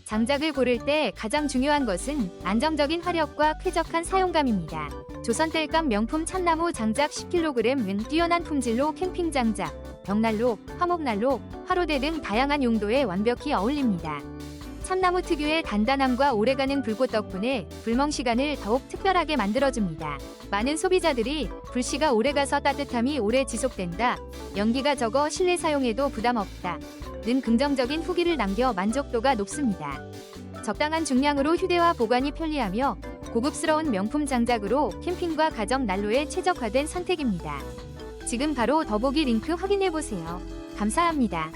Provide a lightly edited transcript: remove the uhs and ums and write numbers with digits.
장작을 고를 때 가장 중요한 것은 안정적인 화력과 쾌적한 사용감입니다. 조선 땔감 명품 참나무 장작 10kg은 뛰어난 품질로 캠핑 장작, 벽난로, 화목난로, 화로대 등 다양한 용도에 완벽히 어울립니다. 참나무 특유의 단단함과 오래가는 불꽃 덕분에 불멍 시간을 더욱 특별하게 만들어줍니다. 많은 소비자들이 불씨가 오래가서 따뜻함이 오래 지속된다, 연기가 적어 실내 사용에도 부담 없다 는 긍정적인 후기를 남겨 만족도가 높습니다. 적당한 중량으로 휴대와 보관이 편리하며 고급스러운 명품 장작으로 캠핑과 가정 난로에 최적화된 선택입니다. 지금 바로 더보기 링크 확인해보세요. 감사합니다.